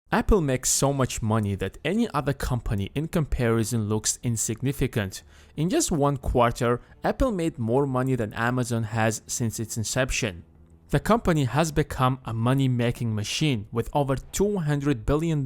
Apple makes so much money that any other company in comparison looks insignificant. In just one quarter, Apple made more money than Amazon has since its inception. The company has become a money-making machine with over $200 billion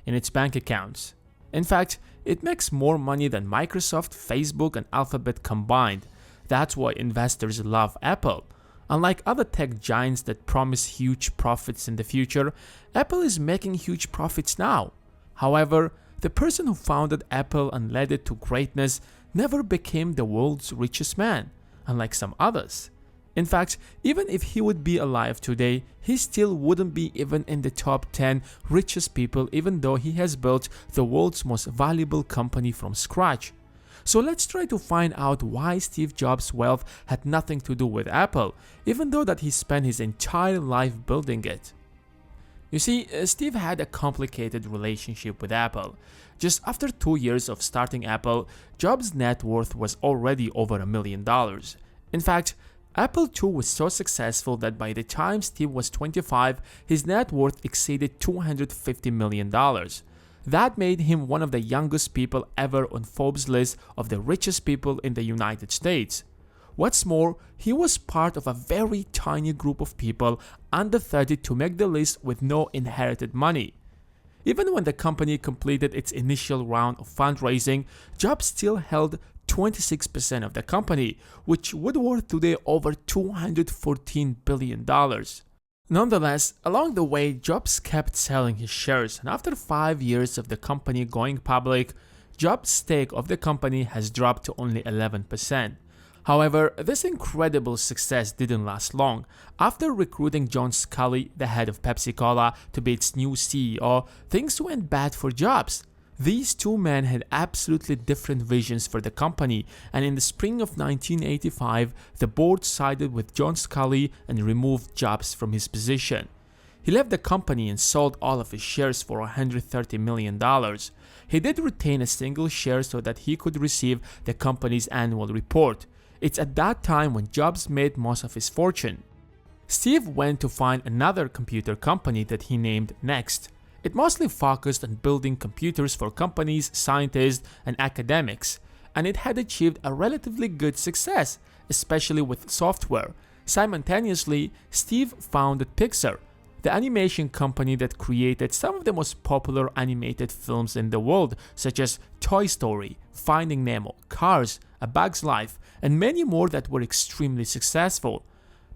in its bank accounts. In fact, it makes more money than Microsoft, Facebook, and Alphabet combined. That's why investors love Apple. Unlike other tech giants that promise huge profits in the future, Apple is making huge profits now. However, the person who founded Apple and led it to greatness never became the world's richest man, unlike some others. In fact, even if he would be alive today, he still wouldn't be even in the top 10 richest people, even though he has built the world's most valuable company from scratch. So let's try to find out why Steve Jobs' wealth had nothing to do with Apple, even though that he spent his entire life building it. You see, Steve had a complicated relationship with Apple. Just after 2 years of starting Apple, Jobs' net worth was already over $1 million. In fact, Apple II was so successful that by the time Steve was 25, his net worth exceeded $250 million. That made him one of the youngest people ever on Forbes' list of the richest people in the United States. What's more, he was part of a very tiny group of people under 30 to make the list with no inherited money. Even when the company completed its initial round of fundraising, Jobs still held 26% of the company, which would worth today over $214 billion. Nonetheless, along the way, Jobs kept selling his shares, and after 5 years of the company going public, Jobs' stake of the company has dropped to only 11%. However, this incredible success didn't last long. After recruiting John Sculley, the head of Pepsi-Cola, to be its new CEO, things went bad for Jobs. These two men had absolutely different visions for the company, and in the spring of 1985, the board sided with John Sculley and removed Jobs from his position. He left the company and sold all of his shares for $130 million. He did retain a single share so that he could receive the company's annual report. It's at that time when Jobs made most of his fortune. Steve went to find another computer company that he named Next. It mostly focused on building computers for companies, scientists, and academics, and it had achieved a relatively good success, especially with software. Simultaneously, Steve founded Pixar, the animation company that created some of the most popular animated films in the world, such as Toy Story, Finding Nemo, Cars, A Bug's Life, and many more that were extremely successful.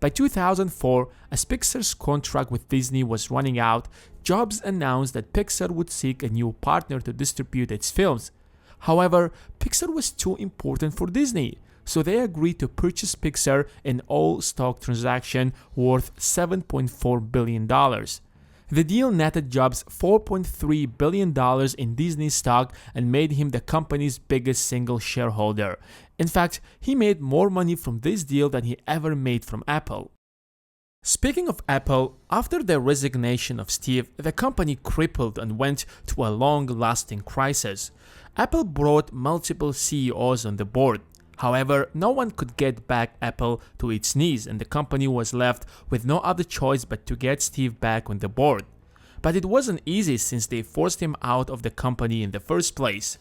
By 2004, as Pixar's contract with Disney was running out, Jobs announced that Pixar would seek a new partner to distribute its films. However, Pixar was too important for Disney, so they agreed to purchase Pixar in all-stock transaction worth $7.4 billion. The deal netted Jobs $4.3 billion in Disney stock and made him the company's biggest single shareholder. In fact, he made more money from this deal than he ever made from Apple. Speaking of Apple, after the resignation of Steve, the company crippled and went to a long-lasting crisis. Apple brought multiple CEOs on the board. However, no one could get back Apple to its knees, and the company was left with no other choice but to get Steve back on the board. But it wasn't easy since they forced him out of the company in the first place.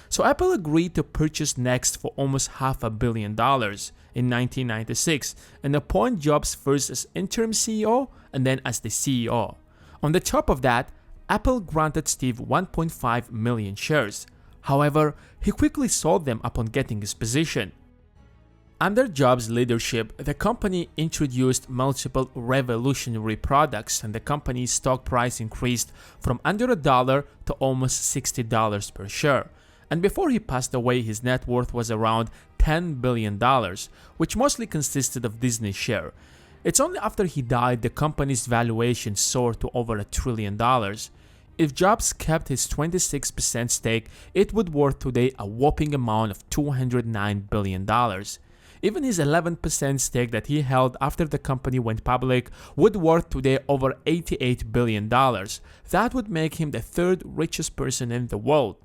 So Apple agreed to purchase Next for almost $500 million in 1996 and appoint Jobs first as interim CEO and then as the CEO. On the top of that, Apple granted Steve 1.5 million shares. However, he quickly sold them upon getting his position. Under Jobs' leadership, the company introduced multiple revolutionary products and the company's stock price increased from under $1 to almost $60 per share. And before he passed away, his net worth was around $10 billion, which mostly consisted of Disney's share. It's only after he died the company's valuation soared to over $1 trillion. If Jobs kept his 26% stake, it would worth today a whopping amount of $209 billion. Even his 11% stake that he held after the company went public would worth today over $88 billion. That would make him the third richest person in the world.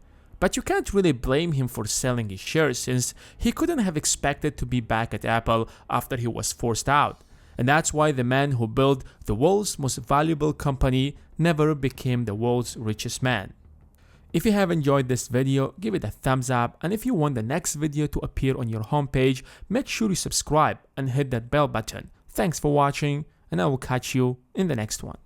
But you can't really blame him for selling his shares since he couldn't have expected to be back at Apple after he was forced out. And that's why the man who built the world's most valuable company never became the world's richest man. If you have enjoyed this video, give it a thumbs up, and if you want the next video to appear on your homepage, make sure you subscribe and hit that bell button. Thanks for watching, and I will catch you in the next one.